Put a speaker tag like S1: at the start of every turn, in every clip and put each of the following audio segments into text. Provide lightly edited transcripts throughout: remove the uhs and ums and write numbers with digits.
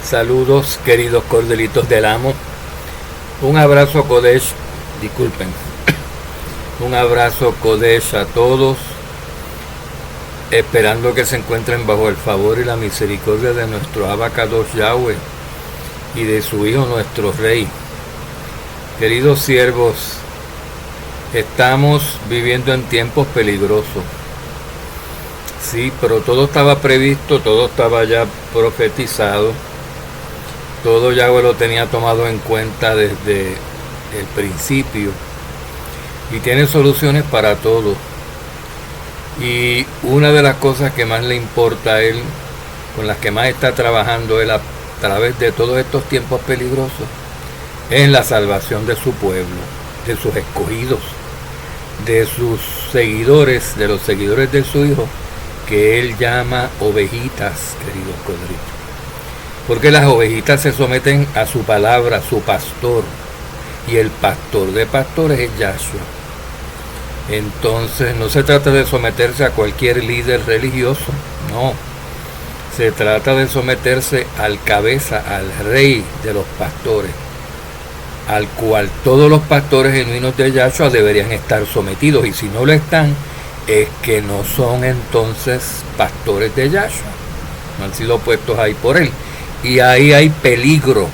S1: Saludos, queridos cordelitos del amo. Un abrazo Kodesh, disculpen. Un abrazo Kodesh a todos, esperando que se encuentren bajo el favor y la misericordia de nuestro Abacadosh Yahweh y de su Hijo nuestro Rey. Queridos siervos, estamos viviendo en tiempos peligrosos. Sí, pero todo estaba previsto, todo estaba ya profetizado. Todo Yahweh lo tenía tomado en cuenta desde el principio y tiene soluciones para todo. Y una de las cosas que más le importa a él, con las que más está trabajando él a través de todos estos tiempos peligrosos, es la salvación de su pueblo, de sus escogidos, de sus seguidores, de los seguidores de su Hijo, que él llama ovejitas, queridos corderitos. Porque las ovejitas se someten a su palabra, a su pastor. Y el pastor de pastores es Yahshua. Entonces no se trata de someterse a cualquier líder religioso. No. Se trata de someterse al cabeza, al rey de los pastores. Al cual todos los pastores genuinos de Yahshua deberían estar sometidos. Y si no lo están, es que no son entonces pastores de Yahshua. No han sido puestos ahí por él. Y ahí hay peligro.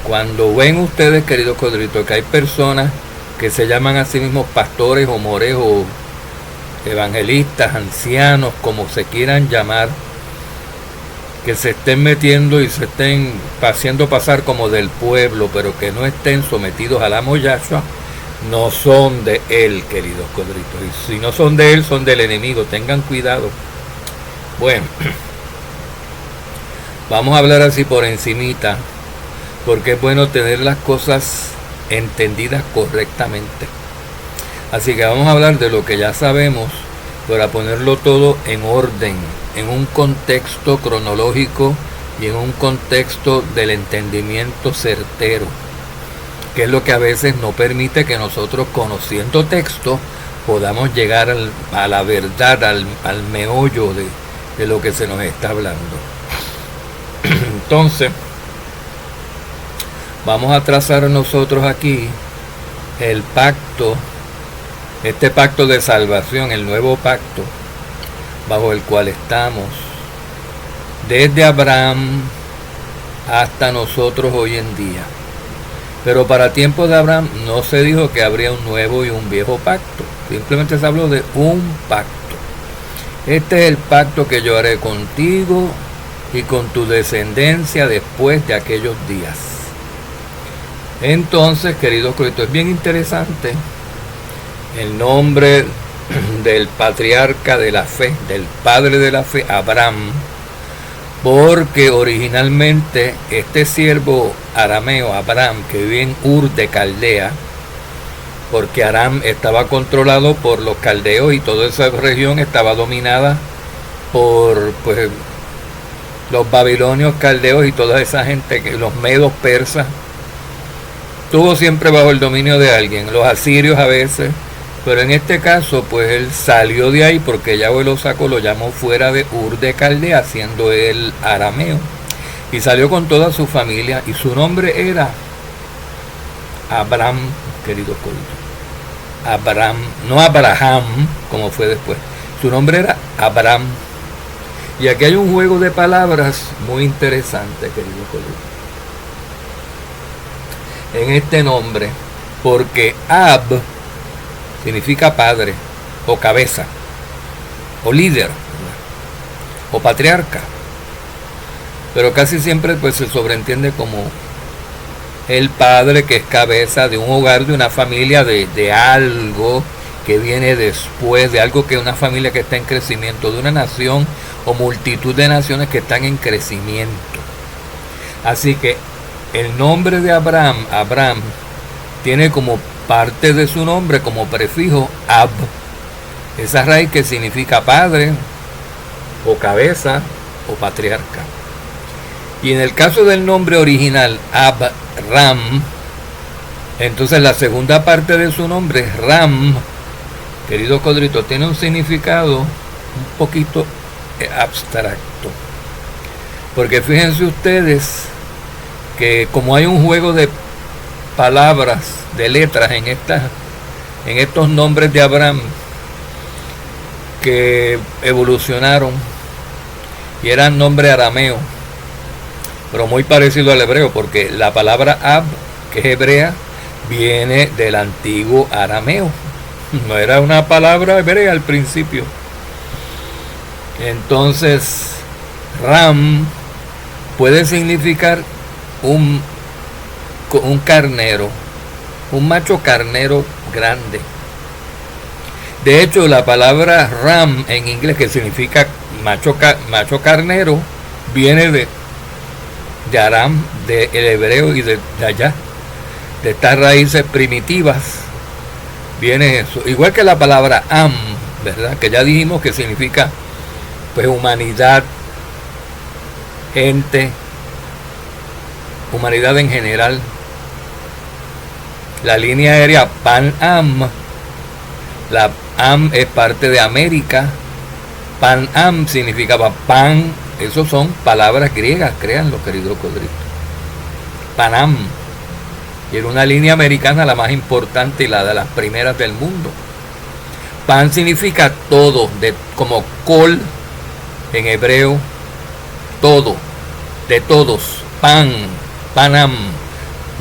S1: Cuando ven ustedes, queridos corderitos, que hay personas que se llaman a sí mismos pastores o moreos, o evangelistas, ancianos, como se quieran llamar, que se estén metiendo y se estén haciendo pasar como del pueblo, pero que no estén sometidos al amo Yahshua, no son de él, queridos corderitos. Y si no son de él, son del enemigo. Tengan cuidado. Bueno, vamos a hablar así por encimita, porque es bueno tener las cosas entendidas correctamente. Así que vamos a hablar de lo que ya sabemos, para ponerlo todo en orden, en un contexto cronológico y en un contexto del entendimiento certero, que es lo que a veces no permite que nosotros, conociendo texto, podamos llegar a la verdad, al meollo de lo que se nos está hablando. Entonces, vamos a trazar nosotros aquí el pacto, este pacto de salvación, el nuevo pacto, bajo el cual estamos, desde Abraham hasta nosotros hoy en día. Pero para tiempos de Abraham no se dijo que habría un nuevo y un viejo pacto, simplemente se habló de un pacto. Este es el pacto que yo haré contigo y con tu descendencia después de aquellos días. Entonces, queridos corderitos, es bien interesante el nombre del patriarca de la fe, del padre de la fe, Abraham, porque originalmente este siervo arameo, Abraham, que vivía en Ur de Caldea, porque Aram estaba controlado por los caldeos y toda esa región estaba dominada por los babilonios, caldeos y toda esa gente, los medos, persas. Estuvo siempre bajo el dominio de alguien, los asirios a veces, pero en este caso pues él salió de ahí porque Yahweh lo sacó, lo llamó fuera de Ur de Caldea, siendo él arameo, y salió con toda su familia, y su nombre era Abraham, queridos coritos. Abraham, no Abraham, como fue después. Su nombre era Abraham. Y aquí hay un juego de palabras muy interesante, queridos coritos, en este nombre, porque Ab significa padre, o cabeza, o líder, o patriarca, pero casi siempre pues se sobreentiende como el padre que es cabeza de un hogar, de una familia, de algo que viene después, de algo que es una familia que está en crecimiento, de una nación o multitud de naciones que están en crecimiento. Así que el nombre de Abraham, tiene como parte de su nombre, como prefijo, Ab, esa raíz que significa padre, o cabeza, o patriarca. Y en el caso del nombre original, Abram, entonces la segunda parte de su nombre, Ram, querido corderitos, tiene un significado un poquito abstracto. Porque fíjense ustedes que como hay un juego de palabras, de letras en estos nombres de Abraham que evolucionaron y eran nombres arameos, pero muy parecido al hebreo, porque la palabra Ab, que es hebrea, viene del antiguo arameo. No era una palabra hebrea al principio. Entonces, Ram puede significar un carnero, un macho carnero grande. De hecho, la palabra Ram en inglés, que significa macho carnero, viene de Aram, del hebreo y de allá, de estas raíces primitivas, viene eso. Igual que la palabra Am, ¿verdad? Que ya dijimos que significa pues humanidad, gente, humanidad en general. La línea aérea Pan Am, la Am es parte de América. Pan Am significaba pan. Esos son palabras griegas, créanlo, queridos codritos. Pan Am. Y era una línea americana la más importante y la de las primeras del mundo. Pan significa todo, como kol en hebreo, todo, de todos. Pan, Panam,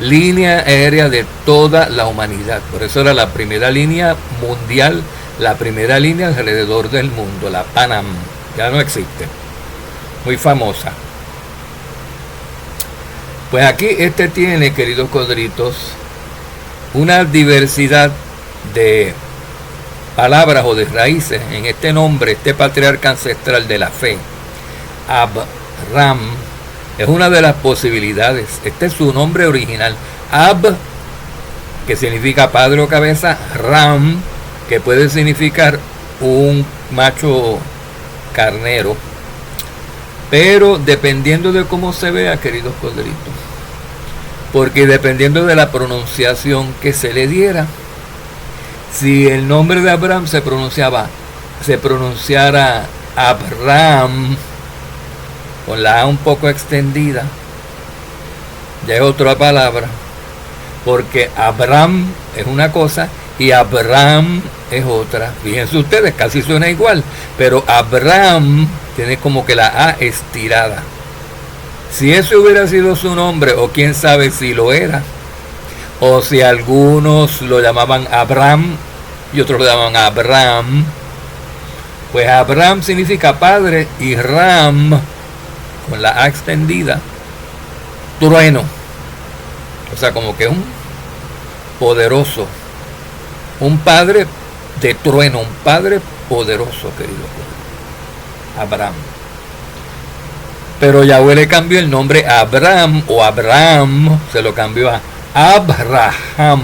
S1: línea aérea de toda la humanidad. Por eso era la primera línea mundial, la primera línea alrededor del mundo, la Panam. Ya no existe. Muy famosa. Pues aquí tiene, queridos codritos, una diversidad de palabras o de raíces en este nombre, este patriarca ancestral de la fe. Abram es una de las posibilidades. Este es su nombre original. Ab, que significa padre o cabeza. Ram, que puede significar un macho carnero. Pero dependiendo de cómo se vea, queridos codritos, porque dependiendo de la pronunciación que se le diera, si el nombre de Abraham se pronunciara Abraham, con la A un poco extendida, ya es otra palabra, porque Abraham es una cosa y Abraham es otra. Fíjense ustedes, casi suena igual, pero Abraham tiene como que la A estirada. Si ese hubiera sido su nombre, o quién sabe si lo era, o si algunos lo llamaban Abraham y otros lo llamaban Abraham, pues Abraham significa padre y Ram, con la A extendida, trueno. O sea, como que un poderoso, un padre de trueno, un padre poderoso, querido Abraham. Pero Yahweh le cambió el nombre a Abraham o Abraham, se lo cambió a Abraham.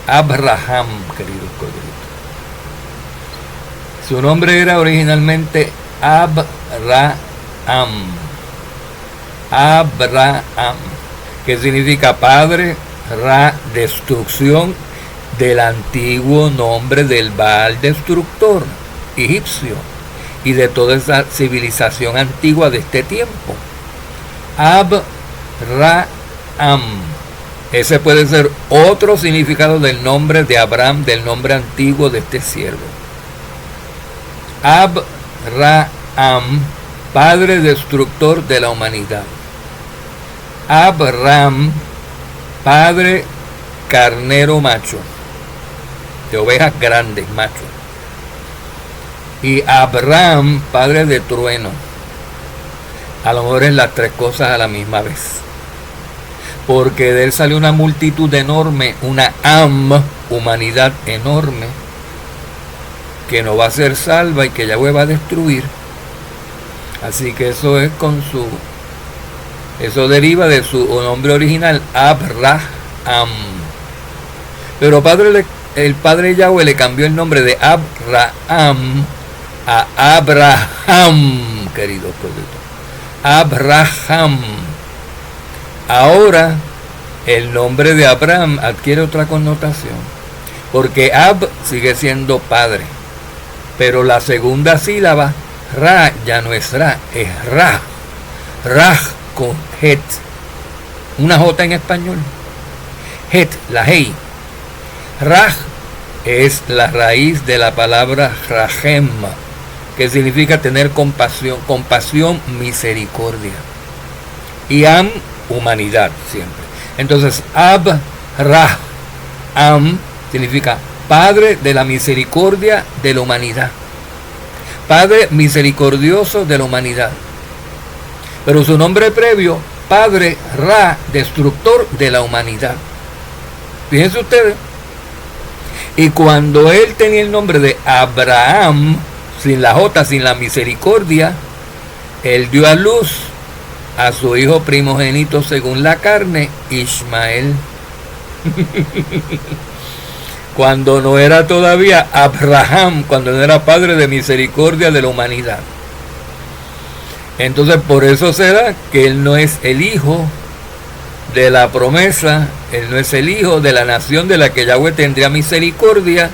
S1: Abraham, queridos codritos. Su nombre era originalmente Abraham. Abraham, que significa padre, Ra, destrucción, del antiguo nombre del Baal destructor egipcio y de toda esa civilización antigua de este tiempo. Abraham. Ese puede ser otro significado del nombre de Abraham, del nombre antiguo de este siervo. Abraham, padre destructor de la humanidad. Abraham, padre carnero macho, de ovejas grandes macho. Y Abraham, padre de trueno. A lo mejor es las tres cosas a la misma vez. Porque de él salió una multitud enorme, una humanidad enorme, que no va a ser salva y que Yahweh va a destruir. Así que eso es eso deriva de su nombre original, Abraham. Pero el padre Yahweh le cambió el nombre de Abraham a Abraham, queridos coditos. Abraham. Ahora el nombre de Abraham adquiere otra connotación, porque Ab sigue siendo padre, pero la segunda sílaba, Ra ya no es Ra, es Ra. Raj con Het. Una J en español. Het, la Hei. Raj es la raíz de la palabra Rahem, que significa tener compasión, misericordia. Y Am, humanidad, siempre. Entonces, Ab, Rah, Am, significa Padre de la misericordia de la humanidad. Padre misericordioso de la humanidad. Pero su nombre previo, Padre Ra, destructor de la humanidad. Fíjense ustedes. Y cuando él tenía el nombre de Abraham, sin la J, sin la misericordia, él dio a luz a su hijo primogénito según la carne, Ismael. Cuando no era todavía Abraham, cuando no era padre de misericordia de la humanidad. Entonces por eso será que él no es el hijo de la promesa, él no es el hijo de la nación de la que Yahweh tendría misericordia,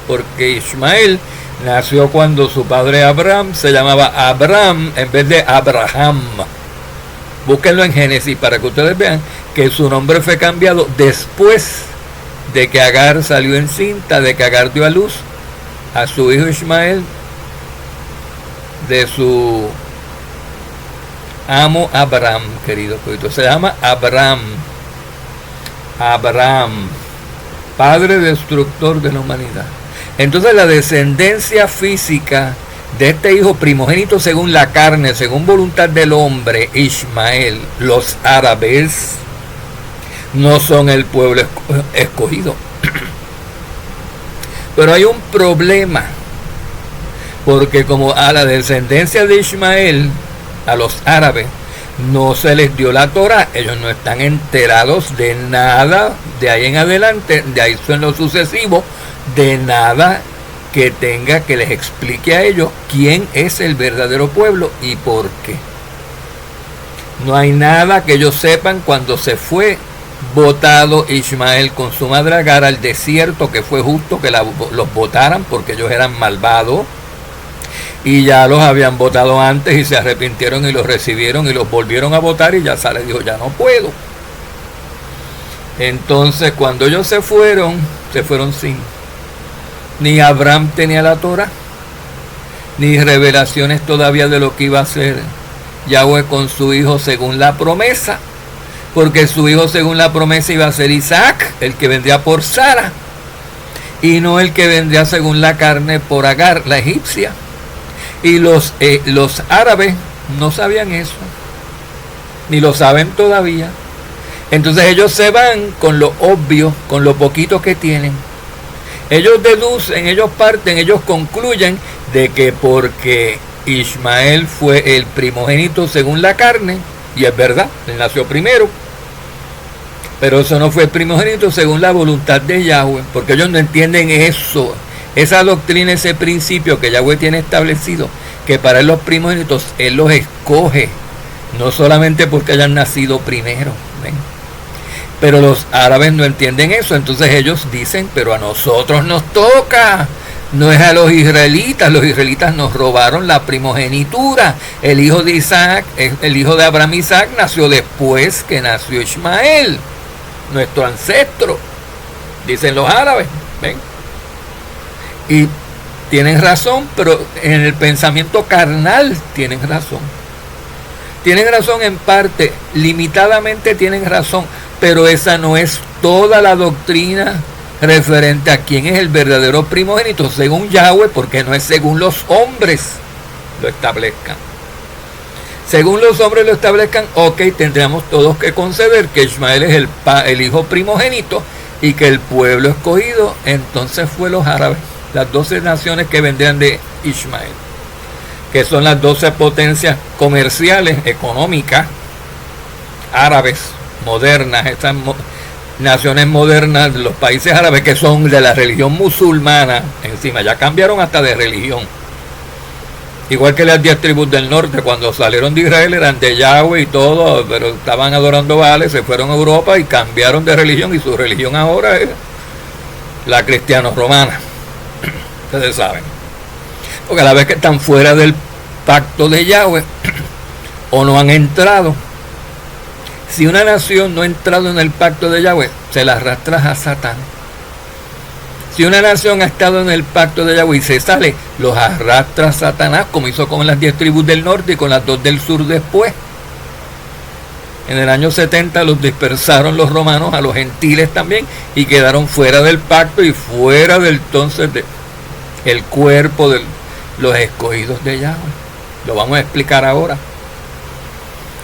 S1: porque Ismael nació cuando su padre Abraham se llamaba Abraham en vez de Abraham. Búsquenlo en Génesis para que ustedes vean que su nombre fue cambiado después de que Agar salió encinta, de que Agar dio a luz a su hijo Ismael de su amo Abraham, querido. Se llama Abraham. Abraham, padre destructor de la humanidad. Entonces la descendencia física de este hijo primogénito según la carne, según voluntad del hombre, Ismael, los árabes, no son el pueblo escogido. Pero hay un problema, porque como a la descendencia de Ismael, a los árabes, no se les dio la Torah, ellos no están enterados de nada de ahí en adelante, de ahí en lo sucesivo, de nada que tenga que les explique a ellos quién es el verdadero pueblo y por qué. No hay nada que ellos sepan cuando se fue botado Ismael con su madre Agar al desierto, que fue justo que los botaran porque ellos eran malvados y ya los habían botado antes y se arrepintieron y los recibieron y los volvieron a botar y ya Sara dijo, ya no puedo. Entonces cuando ellos se fueron sin. Ni Abraham tenía la Torah, ni revelaciones todavía de lo que iba a hacer Yahweh con su hijo según la promesa, porque su hijo según la promesa iba a ser Isaac, el que vendría por Sara, y no el que vendría según la carne por Agar, la egipcia. Y los árabes no sabían eso, ni lo saben todavía. Entonces ellos se van con lo obvio, con lo poquito que tienen. Ellos deducen, ellos parten, ellos concluyen de que porque Ismael fue el primogénito según la carne, y es verdad, él nació primero, pero eso no fue el primogénito según la voluntad de Yahweh, porque ellos no entienden eso, esa doctrina, ese principio que Yahweh tiene establecido, que para él los primogénitos, él los escoge, no solamente porque hayan nacido primero, ¿ven? Pero los árabes no entienden eso, entonces ellos dicen, pero a nosotros nos toca, no es a los israelitas nos robaron la primogenitura, el hijo de Isaac, el hijo de Abraham Isaac nació después que nació Ismael, nuestro ancestro, dicen los árabes, ¿ven? Y tienen razón, pero en el pensamiento carnal tienen razón en parte, limitadamente tienen razón, pero esa no es toda la doctrina referente a quién es el verdadero primogénito según Yahweh, porque no es según los hombres lo establezcan. Según los hombres lo establezcan, ok, tendríamos todos que conceder que Ismael es el hijo primogénito y que el pueblo escogido entonces fue los árabes, las 12 naciones que vendrían de Ismael, que son las 12 potencias comerciales, económicas, árabes, modernas, estas naciones modernas de los países árabes que son de la religión musulmana, encima ya cambiaron hasta de religión. Igual que las 10 tribus del norte, cuando salieron de Israel eran de Yahweh y todo, pero estaban adorando Baales, se fueron a Europa y cambiaron de religión, y su religión ahora es la cristiano-romana. Ustedes saben. Porque a la vez que están fuera del pacto de Yahweh o no han entrado. Si una nación no ha entrado en el pacto de Yahweh, se la arrastra a Satán. Si una nación ha estado en el pacto de Yahweh y se sale, los arrastra a Satanás, como hizo con las 10 tribus del norte y con las 2 del sur después. En el año 70 los dispersaron los romanos a los gentiles también y quedaron fuera del pacto y fuera del entonces el cuerpo de los escogidos de Yahweh. Lo vamos a explicar ahora.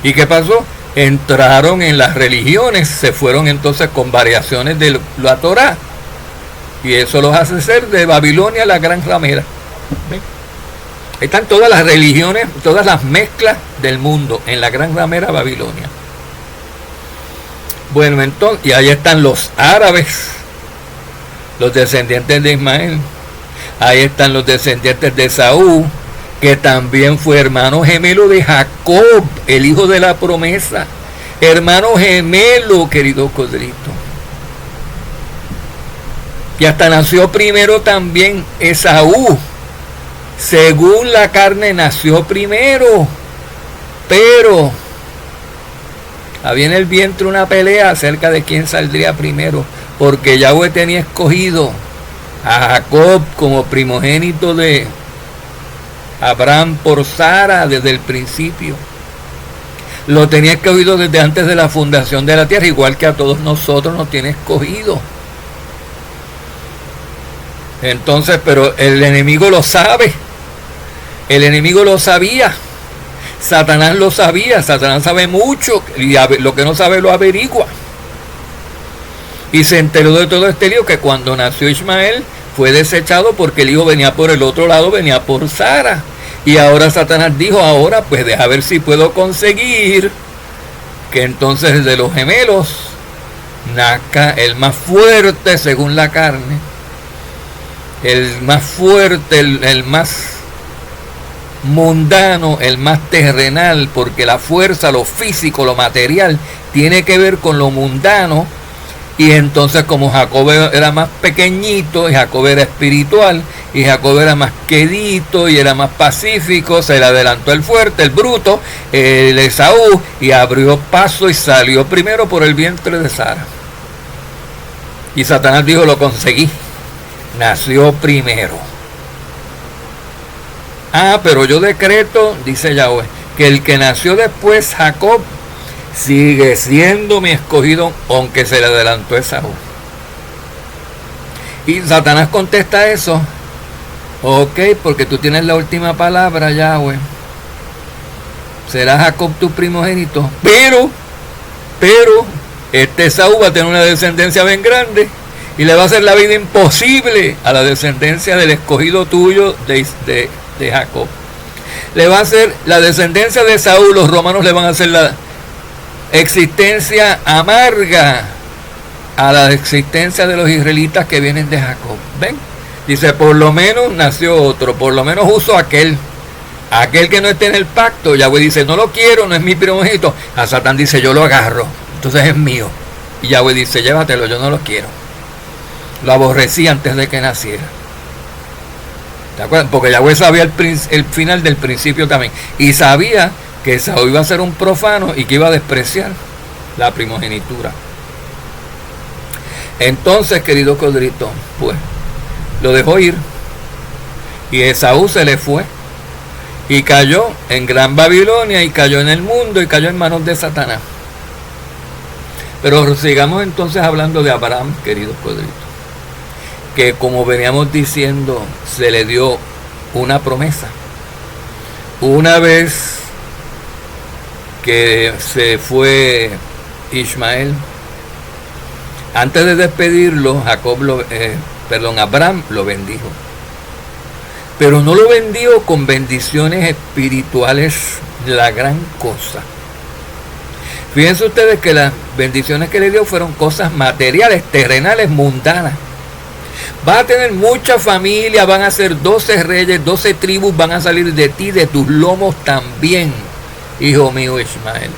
S1: ¿Y qué pasó? Entraron en las religiones, se fueron entonces con variaciones de la Torá. Y eso los hace ser de Babilonia la gran ramera. ¿Ven? Están todas las religiones, todas las mezclas del mundo en la gran ramera Babilonia. Bueno, entonces, y ahí están los árabes, los descendientes de Ismael. Ahí están los descendientes de Saúl, que también fue hermano gemelo de Jacob, el hijo de la promesa. Hermano gemelo, querido Codrito. Y hasta nació primero también Esaú. Según la carne nació primero. Pero había en el vientre una pelea acerca de quién saldría primero. Porque Yahweh tenía escogido a Jacob como primogénito de Abraham por Sara desde el principio. Lo tenía escogido desde antes de la fundación de la tierra, igual que a todos nosotros nos tiene escogido. Entonces, pero el enemigo lo sabe. El enemigo lo sabía. Satanás lo sabía. Satanás sabe mucho. Y lo que no sabe lo averigua. Y se enteró de todo este lío, que cuando nació Ismael fue desechado porque el hijo venía por el otro lado, venía por Sara. Y ahora Satanás dijo, ahora pues deja ver si puedo conseguir que entonces de los gemelos nazca el más fuerte según la carne. El más fuerte, el más mundano, el más terrenal, porque la fuerza, lo físico, lo material, tiene que ver con lo mundano. Y entonces como Jacob era más pequeñito, y Jacob era espiritual, y Jacob era más quedito, y era más pacífico, se le adelantó el fuerte, el bruto, el Esaú, y abrió paso y salió primero por el vientre de Sara. Y Satanás dijo, lo conseguí. Nació primero. Pero yo decreto, dice Yahweh, que el que nació después, Jacob, sigue siendo mi escogido, aunque se le adelantó Esaú. Y Satanás contesta eso. Ok, porque tú tienes la última palabra, Yahweh. Será Jacob tu primogénito. Pero, este Esaú va a tener una descendencia bien grande. Y le va a hacer la vida imposible a la descendencia del escogido tuyo de Jacob. Le va a hacer la descendencia de Saúl, los romanos le van a hacer la existencia amarga a la existencia de los israelitas que vienen de Jacob. ¿Ven? Dice, por lo menos nació otro, por lo menos uso aquel que no esté en el pacto. Yahweh dice, no lo quiero, no es mi primogénito. A Satán dice, yo lo agarro, entonces es mío. Y Yahweh dice, llévatelo, yo no lo quiero. Lo aborrecí antes de que naciera. ¿Te acuerdas? Porque Yahweh sabía el final del principio también. Y sabía que Esaú iba a ser un profano y que iba a despreciar la primogenitura. Entonces, querido Codrito, pues, lo dejó ir. Y Esaú se le fue. Y cayó en Gran Babilonia, y cayó en el mundo, y cayó en manos de Satanás. Pero sigamos entonces hablando de Abraham, queridos Codritos. Que como veníamos diciendo, se le dio una promesa. Una vez que se fue Ismael, antes de despedirlo, Abraham lo bendijo. Pero no lo bendijo con bendiciones espirituales, la gran cosa. Fíjense ustedes que las bendiciones que le dio fueron cosas materiales, terrenales, mundanas. Vas a tener mucha familia, van a ser 12 reyes, 12 tribus van a salir de ti, de tus lomos también, hijo mío Ismael.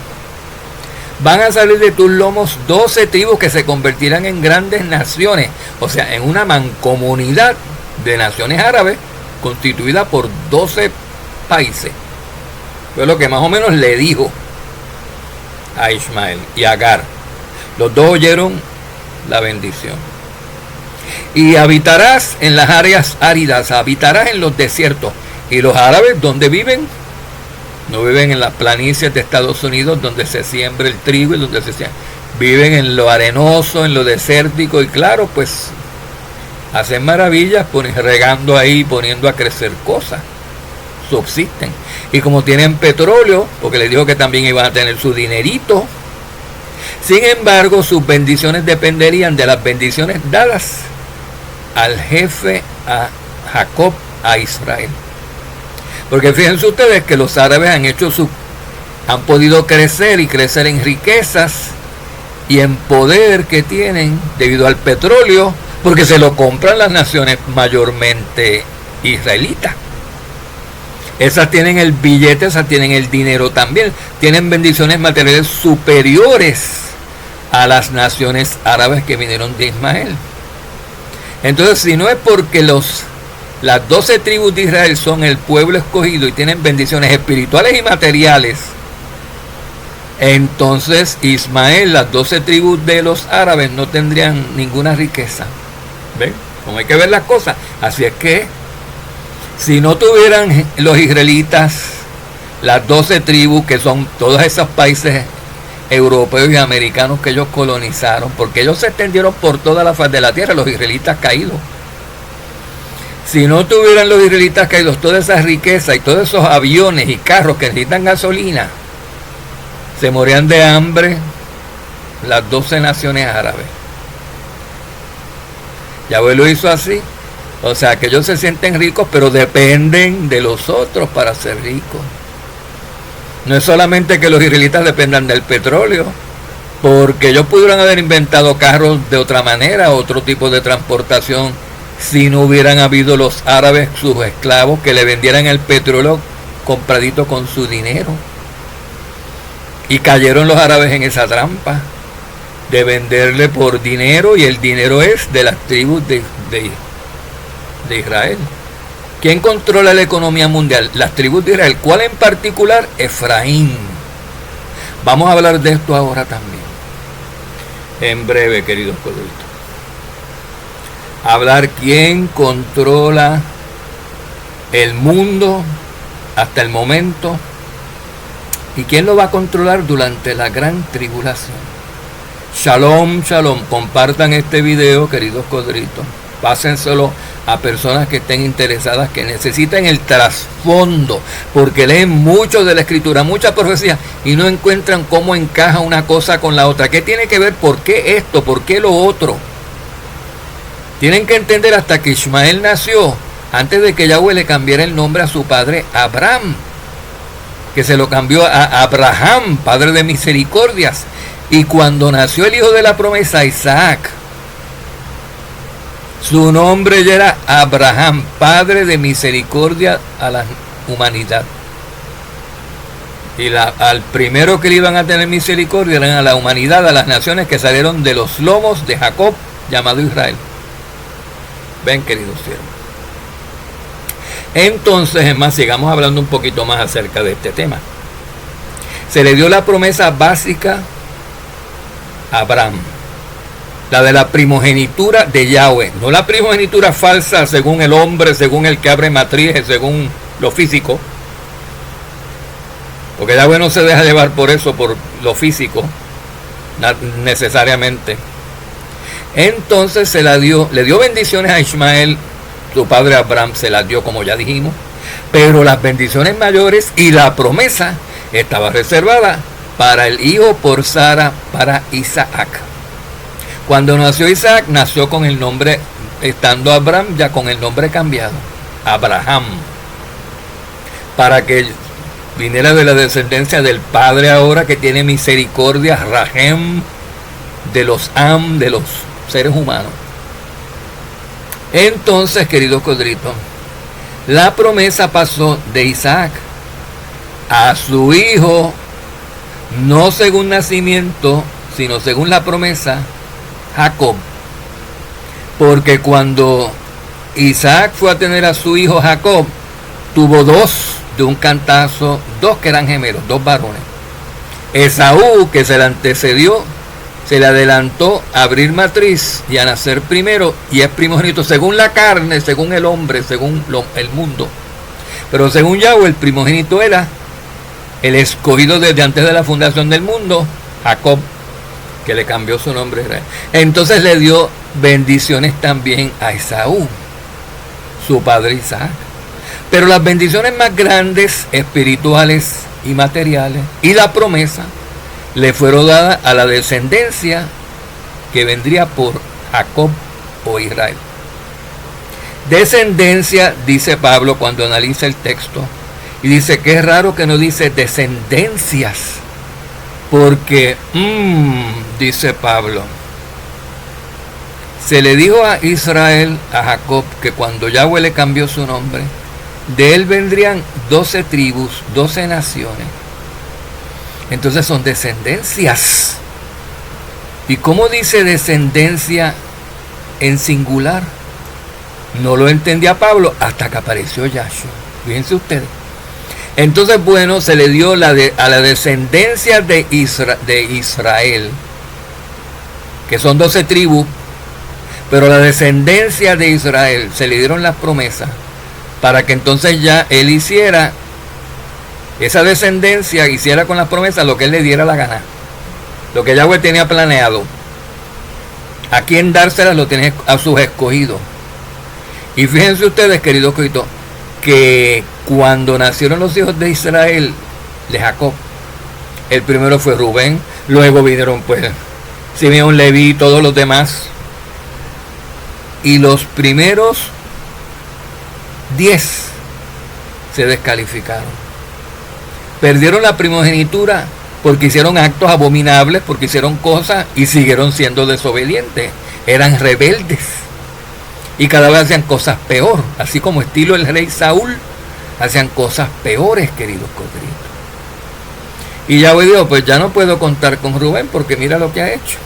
S1: Van a salir de tus lomos 12 tribus que se convertirán en grandes naciones, o sea, en una mancomunidad de naciones árabes constituida por 12 países, Fue lo que más o menos le dijo a Ismael y a Agar. Los dos oyeron la bendición. Y habitarás en las áreas áridas, habitarás en los desiertos. Y los árabes, ¿dónde viven? No viven en las planicies de Estados Unidos donde se siembra el trigo y donde se siembra. Viven en lo arenoso, en lo desértico, y claro, pues hacen maravillas regando ahí, poniendo a crecer cosas. Subsisten. Y como tienen petróleo, porque les dijo que también iban a tener su dinerito, sin embargo, sus bendiciones dependerían de las bendiciones dadas al jefe, a Jacob, a Israel. Porque fíjense ustedes que los árabes han podido crecer y crecer en riquezas y en poder que tienen debido al petróleo, porque se lo compran las naciones mayormente israelitas. Esas tienen el billete, esas tienen el dinero también, tienen bendiciones materiales superiores a las naciones árabes que vinieron de Ismael. Entonces, si no es porque las 12 tribus de Israel son el pueblo escogido y tienen bendiciones espirituales y materiales, entonces Ismael, las 12 tribus de los árabes no tendrían ninguna riqueza. ¿Ven? Como hay que ver las cosas. Así es que, si no tuvieran los israelitas las 12 tribus, que son todos esos países europeos y americanos que ellos colonizaron, porque ellos se extendieron por toda la faz de la tierra, los israelitas caídos. Si no tuvieran los israelitas caídos toda esa riqueza y todos esos aviones y carros que necesitan gasolina, se morían de hambre las 12 naciones árabes. Yahweh lo hizo así. O sea que ellos se sienten ricos, pero dependen de los otros para ser ricos. No es solamente que los israelitas dependan del petróleo, porque ellos pudieron haber inventado carros de otra manera, otro tipo de transportación, si no hubieran habido los árabes, sus esclavos, que le vendieran el petróleo compradito con su dinero. Y cayeron los árabes en esa trampa de venderle por dinero, y el dinero es de las tribus de Israel. ¿Quién controla la economía mundial? Las tribus de Israel. ¿Cuál en particular? Efraín. Vamos a hablar de esto ahora también. En breve, queridos codritos. Hablar quién controla el mundo hasta el momento y quién lo va a controlar durante la gran tribulación. Shalom, shalom. Compartan este video, queridos codritos. Pásenselo a personas que estén interesadas, que necesiten el trasfondo, porque leen mucho de la escritura, muchas profecías, y no encuentran cómo encaja una cosa con la otra. ¿Qué tiene que ver? ¿Por qué esto? ¿Por qué lo otro? Tienen que entender hasta que Ismael nació, antes de que Yahweh le cambiara el nombre a su padre Abraham, que se lo cambió a Abraham, padre de misericordias. Y cuando nació el hijo de la promesa, Isaac, su nombre ya era Abraham, padre de misericordia a la humanidad. Y al primero que le iban a tener misericordia eran a la humanidad, a las naciones que salieron de los lomos de Jacob, llamado Israel. Ven, queridos siervos. Entonces, es más, sigamos hablando un poquito más acerca de este tema. Se le dio la promesa básica a Abraham, la de la primogenitura de Yahweh, no la primogenitura falsa según el hombre, según el que abre matrices, según lo físico, porque Yahweh no se deja llevar por eso, por lo físico, necesariamente. Entonces le dio bendiciones a Ismael, su padre Abraham se las dio, como ya dijimos, pero las bendiciones mayores y la promesa estaba reservada para el hijo por Sara, para Isaac. Cuando nació Isaac, nació con el nombre, estando Abraham ya con el nombre cambiado, Abraham, para que viniera de la descendencia del padre ahora que tiene misericordia, Rahem, de los de los seres humanos. Entonces, queridos codritos, la promesa pasó de Isaac a su hijo, no según nacimiento, sino según la promesa, Jacob. Porque cuando Isaac fue a tener a su hijo Jacob, tuvo dos de un cantazo 2 que eran gemelos, 2 varones. Esaú, que se le antecedió, se le adelantó a abrir matriz y a nacer primero, y es primogénito según la carne, según el hombre, según el mundo. Pero según Yahweh, el primogénito era el escogido desde antes de la fundación del mundo, Jacob, que le cambió su nombre a Israel. Entonces le dio bendiciones también a Esaú, su padre Isaac. Pero las bendiciones más grandes, espirituales y materiales, y la promesa, le fueron dadas a la descendencia que vendría por Jacob o Israel. Descendencia, dice Pablo cuando analiza el texto, y dice que es raro que no dice descendencias, porque, dice Pablo, se le dijo a Israel, a Jacob, que cuando Yahweh le cambió su nombre, de él vendrían 12 tribus, 12 naciones. Entonces son descendencias. ¿Y cómo dice descendencia en singular? No lo entendía Pablo hasta que apareció Yahshua. Fíjense ustedes. Entonces, bueno, se le dio a la descendencia de Israel, que son 12 tribus, pero la descendencia de Israel se le dieron las promesas para que entonces ya él hiciera, esa descendencia hiciera con las promesas lo que él le diera la gana, lo que Yahweh tenía planeado. A quién dárselas lo tiene a sus escogidos. Y fíjense ustedes, queridos coitos, que cuando nacieron los hijos de Israel, de Jacob, el primero fue Rubén, luego vinieron pues Simeón, Leví y todos los demás, y los primeros 10 se descalificaron, perdieron la primogenitura porque hicieron actos abominables, porque hicieron cosas y siguieron siendo desobedientes, eran rebeldes y cada vez hacían cosas peor, así como estilo el rey Saúl, hacían cosas peores, queridos codritos. Y Yahweh dijo, pues ya no puedo contar con Rubén porque mira lo que ha hecho.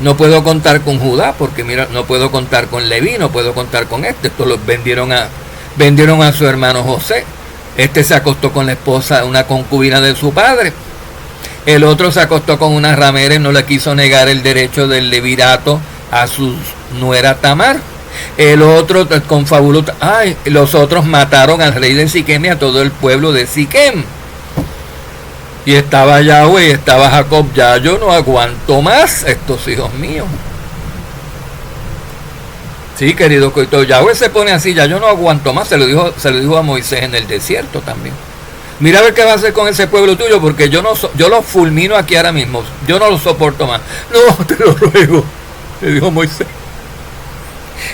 S1: No puedo contar con Judá porque mira, no puedo contar con Leví, no puedo contar con este. Estos los vendieron a su hermano José. Este se acostó con la esposa, una concubina de su padre. El otro se acostó con una ramera y no le quiso negar el derecho del levirato a su nuera Tamar. El otro confabuló. Los otros mataron al rey de Siquem y a todo el pueblo de Siquem. Y estaba Yahweh y estaba Jacob. Ya yo no aguanto más estos hijos míos. Sí, querido coito, Yahweh se pone así, ya yo no aguanto más. Se lo dijo a Moisés en el desierto también. Mira a ver qué va a hacer con ese pueblo tuyo, porque yo lo fulmino aquí ahora mismo. Yo no lo soporto más. No, te lo ruego, le dijo Moisés.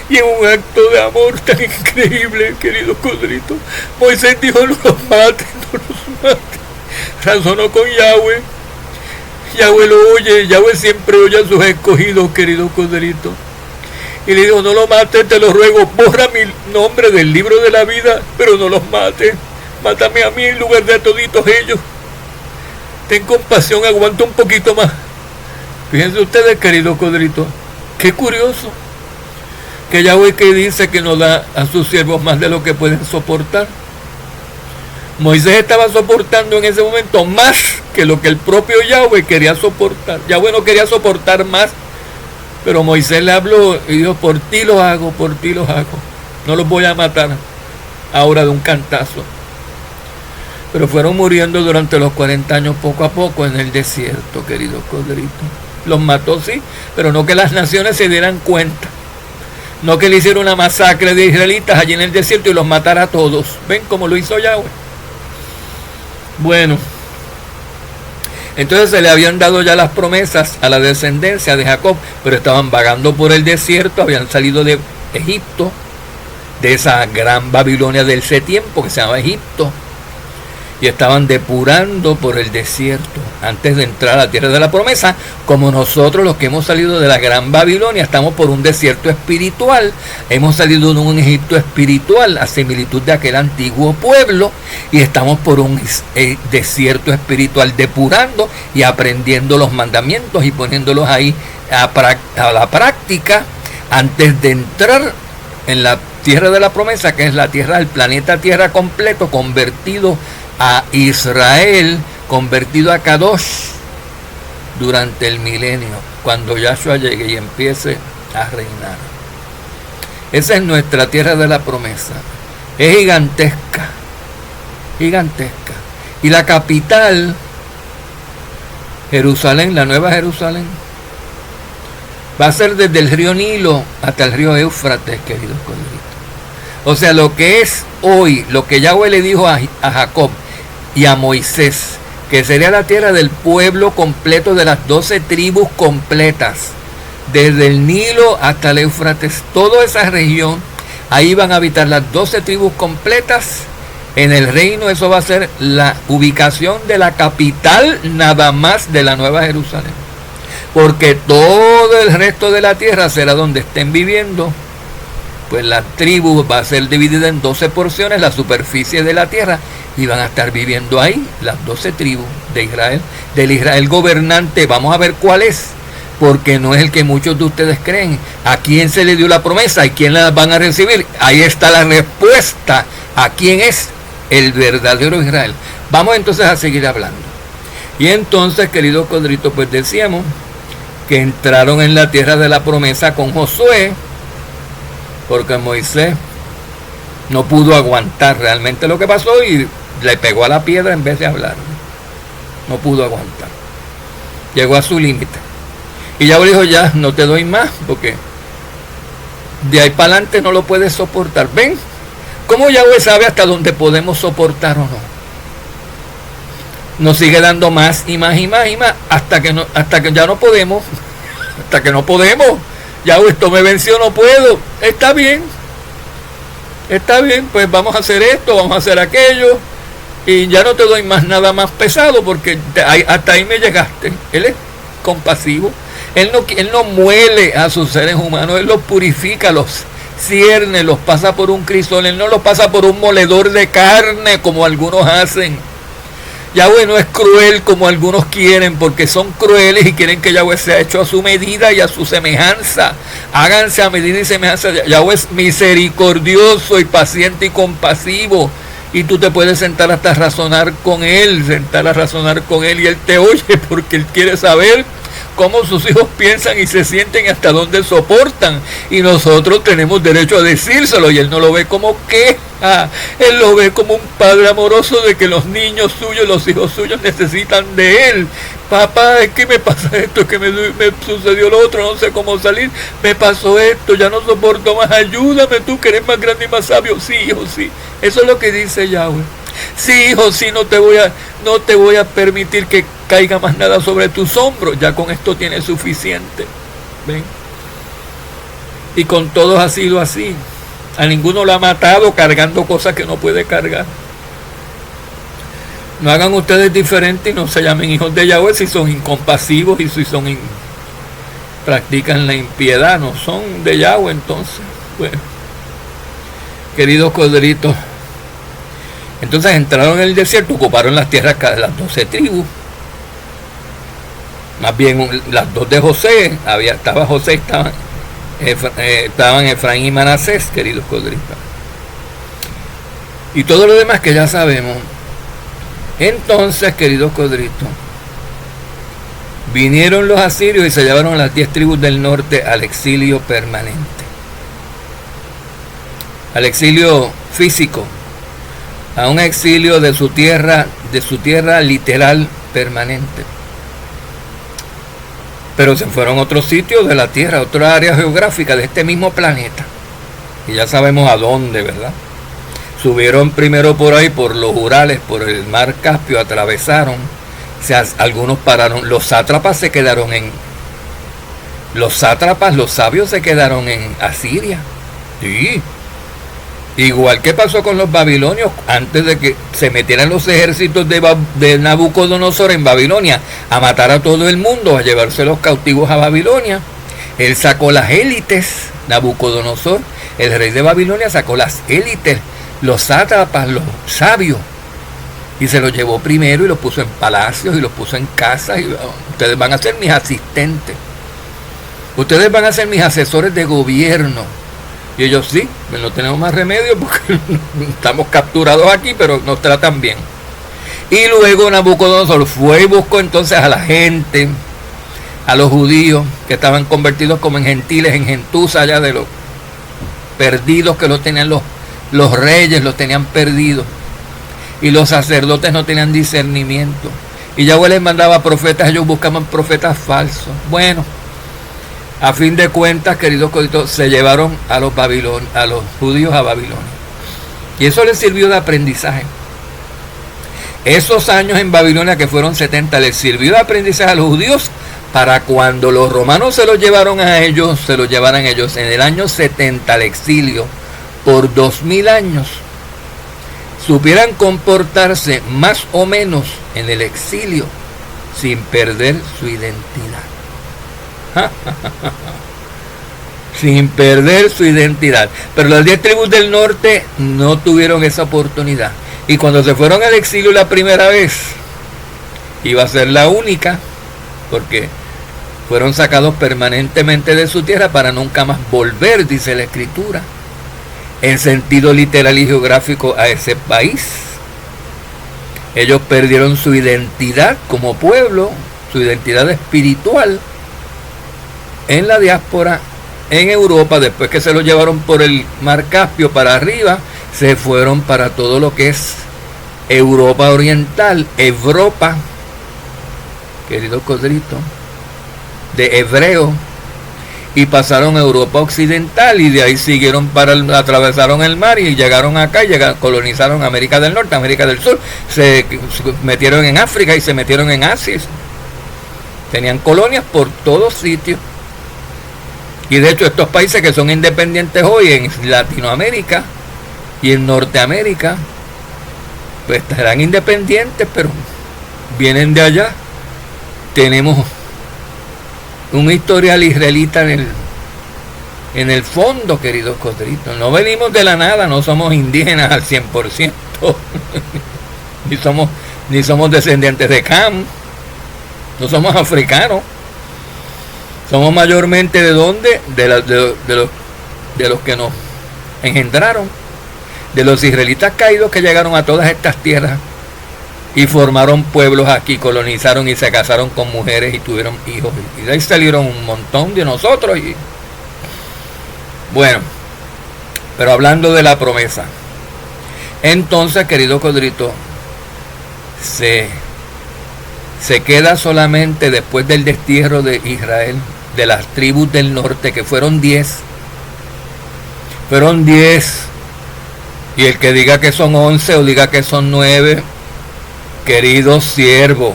S1: Y en un acto de amor tan increíble, querido codrito, Moisés dijo, no los mates, no los mates. Razonó con Yahweh. Yahweh lo oye, Yahweh siempre oye a sus escogidos, querido codrito. Y le dijo, no lo mates, te lo ruego, borra mi nombre del libro de la vida, pero no los mates. Mátame a mí en lugar de a toditos ellos. Ten compasión, aguanta un poquito más. Fíjense ustedes, querido codrito, qué curioso. Que Yahweh que dice que no da a sus siervos más de lo que pueden soportar. Moisés estaba soportando en ese momento más que lo que el propio Yahweh quería soportar. Yahweh no quería soportar más, pero Moisés le habló y dijo, por ti los hago, por ti los hago. No los voy a matar ahora de un cantazo. Pero fueron muriendo durante los 40 años poco a poco en el desierto, queridos codritos. Los mató, sí, pero no que las naciones se dieran cuenta. No que le hiciera una masacre de israelitas allí en el desierto y los matara a todos. ¿Ven cómo lo hizo Yahweh? Bueno, entonces se le habían dado ya las promesas a la descendencia de Jacob, pero estaban vagando por el desierto, habían salido de Egipto, de esa gran Babilonia del ese tiempo que se llama Egipto, y estaban depurando por el desierto antes de entrar a la tierra de la promesa, como nosotros los que hemos salido de la gran Babilonia estamos por un desierto espiritual, hemos salido de un Egipto espiritual a similitud de aquel antiguo pueblo y estamos por un desierto espiritual depurando y aprendiendo los mandamientos y poniéndolos ahí a la práctica antes de entrar en la tierra de la promesa, que es la tierra, el planeta Tierra completo, convertido a Israel, convertido a Kadosh durante el milenio, cuando Yahshua llegue y empiece a reinar. Esa es nuestra tierra de la promesa. Es gigantesca, gigantesca. Y la capital, Jerusalén, la nueva Jerusalén, va a ser desde el río Nilo hasta el río Éufrates, queridos corderitos. O sea, lo que es hoy, lo que Yahweh le dijo a Jacob y a Moisés, que sería la tierra del pueblo completo, de las 12 tribus completas, desde el Nilo hasta el Éufrates, toda esa región, ahí van a habitar las 12 tribus completas. En el reino, eso va a ser la ubicación de la capital nada más de la Nueva Jerusalén. Porque todo el resto de la tierra será donde estén viviendo. Pues la tribu va a ser dividida en 12 porciones, la superficie de la tierra, y van a estar viviendo ahí las 12 tribus de Israel, del Israel gobernante. Vamos a ver cuál es, porque no es el que muchos de ustedes creen. ¿A quién se le dio la promesa y quién la van a recibir? Ahí está la respuesta. ¿A quién es? El verdadero Israel. Vamos entonces a seguir hablando. Y entonces, queridos corderitos, pues decíamos que entraron en la tierra de la promesa con Josué, porque Moisés no pudo aguantar realmente lo que pasó y le pegó a la piedra en vez de hablar. No pudo aguantar. Llegó a su límite. Y ya le dijo, ya no te doy más, porque de ahí para adelante no lo puedes soportar. ¿Ven? ¿Cómo Yahweh sabe hasta dónde podemos soportar o no? Nos sigue dando más y más y más y más, hasta que ya no podemos. Hasta que no podemos. Yahweh, esto me venció, no puedo. Está bien, pues vamos a hacer esto, vamos a hacer aquello, y ya no te doy más nada más pesado, porque hasta ahí me llegaste. Él es compasivo. Él no muele a sus seres humanos, Él los purifica, los cierne, los pasa por un crisol. Él no los pasa por un moledor de carne como algunos hacen. Yahweh no es cruel como algunos quieren, porque son crueles y quieren que Yahweh sea hecho a su medida y a su semejanza. Háganse a medida y semejanza. Yahweh es misericordioso y paciente y compasivo, y tú te puedes sentar hasta razonar con Él, y Él te oye, porque Él quiere saber cómo sus hijos piensan y se sienten y hasta dónde soportan. Y nosotros tenemos derecho a decírselo, y Él no lo ve como queja. Él lo ve como un padre amoroso de que los niños suyos, los hijos suyos necesitan de Él. Papá, es que me pasa esto, es que me sucedió lo otro, no sé cómo salir, me pasó esto, ya no soporto más, ayúdame tú que eres más grande y más sabio. Sí, hijo, sí. Eso es lo que dice Yahweh. Sí, hijo, sí, no te voy a permitir que caiga más nada sobre tus hombros. Ya con esto tienes suficiente. ¿Ven? Y con todos ha sido así. A ninguno lo ha matado cargando cosas que no puede cargar. No hagan ustedes diferente y no se llamen hijos de Yahweh si son incompasivos y si practican la impiedad. No son de Yahweh entonces. Bueno, queridos corderitos, entonces entraron en el desierto, ocuparon las tierras de las 12 tribus. Más bien las dos de José, estaban Efraín y Manasés, queridos corderitos. Y todo lo demás que ya sabemos. Entonces, queridos corderitos, vinieron los asirios y se llevaron las 10 tribus del norte al exilio permanente. Al exilio físico, a un exilio de su tierra literal permanente. Pero se fueron a otros sitios de la tierra, a otra área geográfica de este mismo planeta. Y ya sabemos a dónde, ¿verdad? Subieron primero por ahí, por los Urales, por el mar Caspio, atravesaron. O sea, algunos pararon. Los sátrapas, los sabios se quedaron en Asiria. Sí. Igual que pasó con los babilonios, antes de que se metieran los ejércitos de Nabucodonosor en Babilonia a matar a todo el mundo, a llevarse los cautivos a Babilonia. Él sacó las élites, Nabucodonosor, el rey de Babilonia, sacó las élites, los sátrapas, los sabios, y se los llevó primero y los puso en palacios y los puso en casas. Y ustedes van a ser mis asistentes, ustedes van a ser mis asesores de gobierno. Y ellos sí, no tenemos más remedio porque estamos capturados aquí, pero nos tratan bien. Y luego Nabucodonosor fue y buscó entonces a la gente, a los judíos que estaban convertidos como en gentiles, en gentuza allá de los perdidos que los tenían los reyes, los tenían perdidos. Y los sacerdotes no tenían discernimiento. Y Yahweh les mandaba profetas, ellos buscaban profetas falsos. Bueno, a fin de cuentas, queridos coditos, se llevaron a los judíos a Babilonia. Y eso les sirvió de aprendizaje. Esos años en Babilonia, que fueron 70, les sirvió de aprendizaje a los judíos para cuando los romanos se los llevaron a ellos, se los llevaran ellos en el año 70 al exilio por 2000 años. Supieran comportarse más o menos en el exilio sin perder su identidad. Sin perder su identidad. Pero las 10 tribus del norte no tuvieron esa oportunidad. Y cuando se fueron al exilio la primera vez, iba a ser la única, porque fueron sacados permanentemente de su tierra para nunca más volver, dice la Escritura, en sentido literal y geográfico, a ese país. Ellos perdieron su identidad como pueblo, su identidad espiritual, en la diáspora, en Europa. Después que se lo llevaron por el Mar Caspio para arriba, se fueron para todo lo que es Europa Oriental, Europa, querido Codrito, de hebreo, y pasaron a Europa Occidental, y de ahí siguieron atravesaron el mar y llegaron acá, colonizaron América del Norte, América del Sur, se metieron en África y se metieron en Asia. Tenían colonias por todos sitios. Y de hecho estos países que son independientes hoy en Latinoamérica y en Norteamérica, pues estarán independientes, pero vienen de allá. Tenemos un historial israelita en el fondo, queridos codritos. No venimos de la nada, no somos indígenas al 100%, ni somos descendientes de Cam, no somos africanos. Somos mayormente de dónde, de los que nos engendraron, de los israelitas caídos que llegaron a todas estas tierras y formaron pueblos aquí, colonizaron y se casaron con mujeres y tuvieron hijos. Y de ahí salieron un montón de nosotros. Y bueno, pero hablando de la promesa, entonces, querido Codrito, se queda solamente después del destierro de Israel, de las tribus del norte, que fueron 10. Fueron 10. Y el que diga que son 11 o diga que son 9, querido siervo,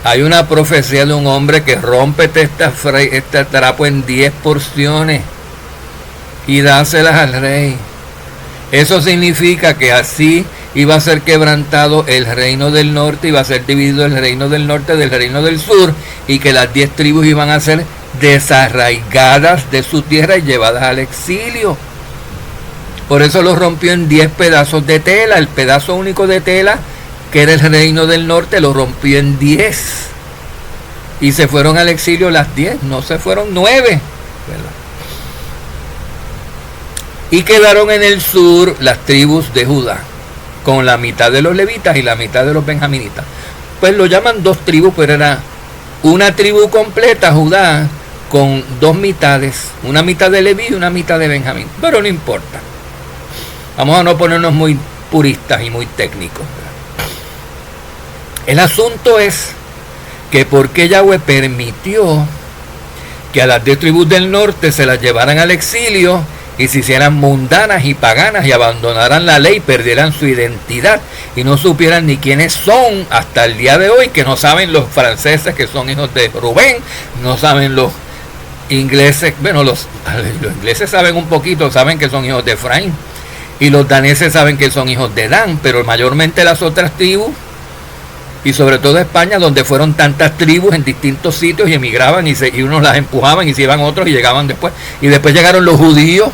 S1: hay una profecía de un hombre que rompe este trapo en 10 porciones y dáselas al rey. Eso significa que así iba a ser quebrantado el reino del norte, iba a ser dividido el reino del norte del reino del sur, y que las 10 tribus iban a ser desarraigadas de su tierra y llevadas al exilio. Por eso lo rompió en 10 pedazos de tela. El pedazo único de tela, que era el reino del norte, lo rompió en 10. Y se fueron al exilio las 10, no se fueron 9, ¿verdad? Y quedaron en el sur las tribus de Judá, con la mitad de los levitas y la mitad de los benjaminitas. Pues lo llaman 2 tribus, pero era una tribu completa, Judá, con 2 mitades, una mitad de Leví y una mitad de Benjamín. Pero no importa. Vamos a no ponernos muy puristas y muy técnicos. El asunto es que por qué Yahweh permitió que a las 10 tribus del norte se las llevaran al exilio y se hicieran mundanas y paganas y abandonaran la ley, perdieran su identidad y no supieran ni quiénes son hasta el día de hoy, que no saben los franceses que son hijos de Rubén, no saben los ingleses, bueno, los ingleses saben un poquito, saben que son hijos de Efraín, y los daneses saben que son hijos de Dan, pero mayormente las otras tribus, y sobre todo España, donde fueron tantas tribus en distintos sitios y emigraban y unos las empujaban y se iban otros y llegaban después. Y después llegaron los judíos,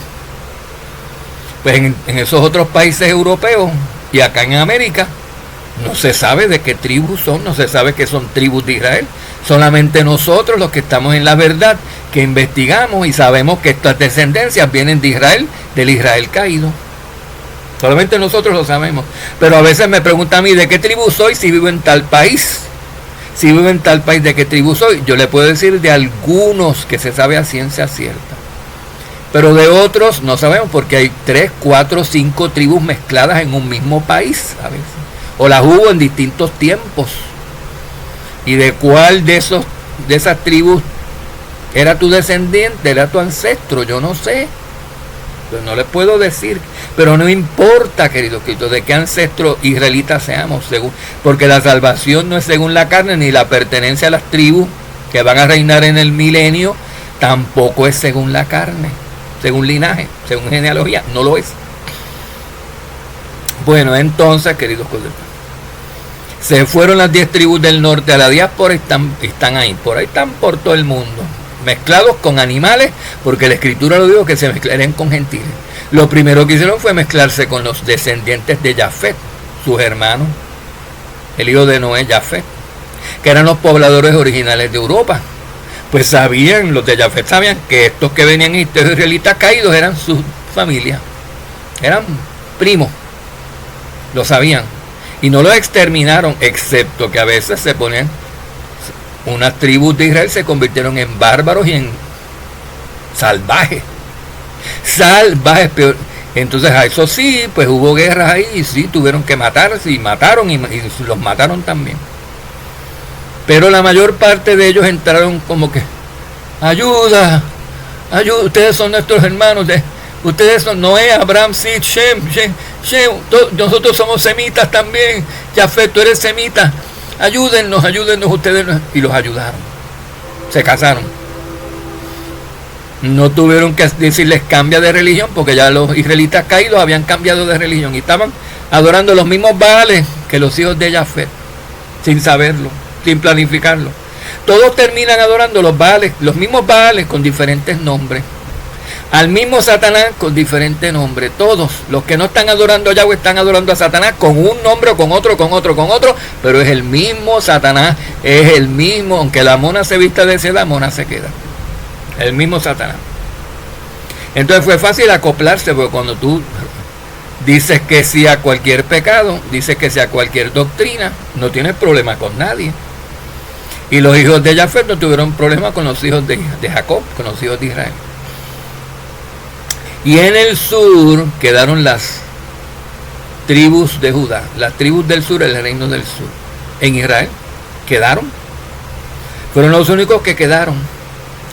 S1: pues en esos otros países europeos y acá en América, no se sabe de qué tribus son, no se sabe que son tribus de Israel. Solamente nosotros, los que estamos en la verdad, que investigamos y sabemos que estas descendencias vienen de Israel, del Israel caído. Solamente nosotros lo sabemos. Pero a veces me preguntan a mí, ¿de qué tribu soy si vivo en tal país? Si vivo en tal país, ¿de qué tribu soy? Yo le puedo decir de algunos que se sabe a ciencia cierta. Pero de otros no sabemos porque hay 3, 4, 5 tribus mezcladas en un mismo país a veces. O las hubo en distintos tiempos. ¿Y de cuál de esas tribus era tu descendiente, era tu ancestro? Yo no sé. Pues no les puedo decir. Pero no importa, querido Cristo, de qué ancestro israelita seamos, porque la salvación no es según la carne, ni la pertenencia a las tribus que van a reinar en el milenio, tampoco es según la carne, según linaje, según genealogía, no lo es. Bueno, entonces, queridos colegas, se fueron las 10 tribus del norte a la diáspora y están ahí, por ahí están por todo el mundo, mezclados con animales, porque la escritura lo dijo que se mezclarían con gentiles. Lo primero que hicieron fue mezclarse con los descendientes de Jafet, sus hermanos, el hijo de Noé, Jafet, que eran los pobladores originales de Europa. Pues sabían, los de Jafet sabían que estos que venían israelitas caídos eran su familia, eran primos, lo sabían. Y no los exterminaron, excepto que a veces se ponían, unas tribus de Israel se convirtieron en bárbaros y en salvajes. Salvajes, peor. Entonces a eso sí, pues hubo guerras ahí y sí, tuvieron que matarse y mataron y los mataron también. Pero la mayor parte de ellos entraron como que, ayuda, ustedes son nuestros hermanos, ustedes son Noé, Abraham, Sid, Shem, nosotros somos semitas también, Jafet, tú eres semita, ayúdennos ustedes, y los ayudaron, se casaron. No tuvieron que decirles cambia de religión, porque ya los israelitas caídos habían cambiado de religión y estaban adorando los mismos Baales que los hijos de Jafet, sin saberlo, sin planificarlo. Todos terminan adorando los Baales, los mismos Baales con diferentes nombres, al mismo Satanás con diferentes nombres. Todos los que no están adorando a Yahweh están adorando a Satanás con un nombre, con otro, pero es el mismo Satanás, es el mismo, aunque la mona se vista de seda, la mona se queda. El mismo Satanás. Entonces fue fácil acoplarse, porque cuando tú dices que sí a cualquier pecado, dices que sí a cualquier doctrina, no tienes problema con nadie. Y los hijos de Jafet no tuvieron problema con los hijos de Jacob, con los hijos de Israel. Y en el sur quedaron las tribus de Judá, las tribus del sur, el reino del sur. En Israel quedaron. Fueron los únicos que quedaron.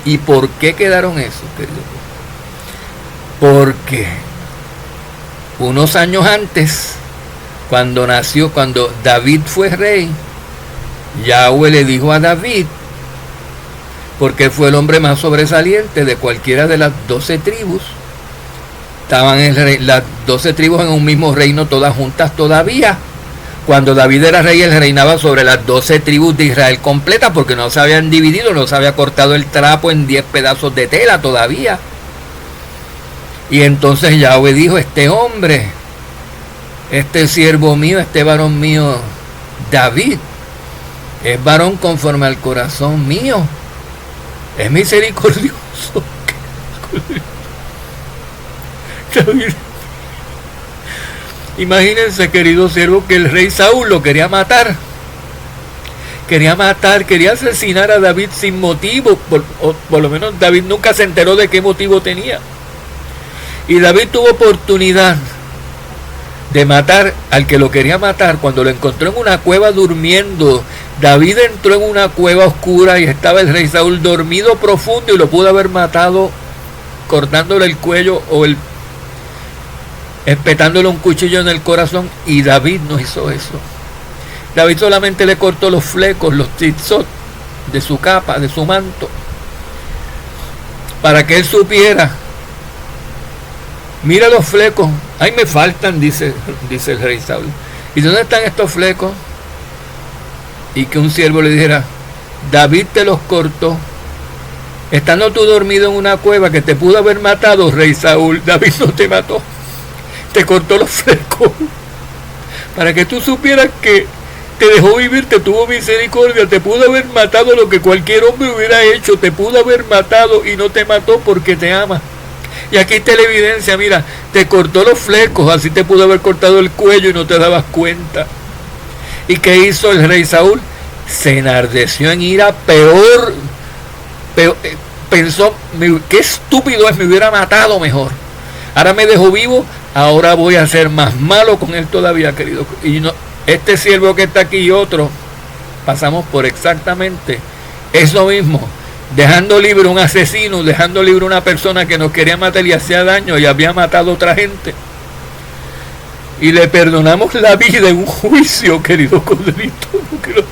S1: ¿Y por qué quedaron esos, querido? Porque unos años antes, cuando David fue rey, Yahweh le dijo a David, porque fue el hombre más sobresaliente de cualquiera de las 12 tribus, estaban las 12 tribus en un mismo reino, todas juntas todavía. Cuando David era rey, él reinaba sobre las 12 tribus de Israel completa, porque no se habían dividido, no se había cortado el trapo en 10 pedazos de tela todavía. Y entonces Yahweh dijo, este hombre, este siervo mío, este varón mío, David, es varón conforme al corazón mío, es misericordioso. David. Imagínense, querido siervo, que el rey Saúl lo quería matar, quería asesinar a David sin motivo, por lo menos David nunca se enteró de qué motivo tenía. Y David tuvo oportunidad de matar al que lo quería matar cuando lo encontró en una cueva durmiendo. David entró en una cueva oscura y estaba el rey Saúl dormido profundo y lo pudo haber matado cortándole el cuello o espetándole un cuchillo en el corazón, y David no hizo eso. David solamente le cortó los flecos, los tzitzot de su capa, de su manto, para que él supiera, mira los flecos, ahí me faltan, dice el rey Saúl. ¿Y dónde están estos flecos? Y que un siervo le dijera, David te los cortó, estando tú dormido en una cueva, que te pudo haber matado, rey Saúl. David no te mató, te cortó los flecos, para que tú supieras que te dejó vivir, te tuvo misericordia, te pudo haber matado lo que cualquier hombre hubiera hecho, te pudo haber matado y no te mató porque te ama. Y aquí está la evidencia, mira, te cortó los flecos, así te pudo haber cortado el cuello y no te dabas cuenta. ¿Y qué hizo el rey Saúl? Se enardeció en ira, peor, pensó, qué estúpido es, me hubiera matado mejor. Ahora me dejó vivo, ahora voy a ser más malo con él todavía, querido. Y no, este siervo que está aquí y otro, pasamos por exactamente eso mismo. Dejando libre un asesino, dejando libre una persona que nos quería matar y hacía daño y había matado a otra gente. Y le perdonamos la vida en un juicio, querido Cordero, que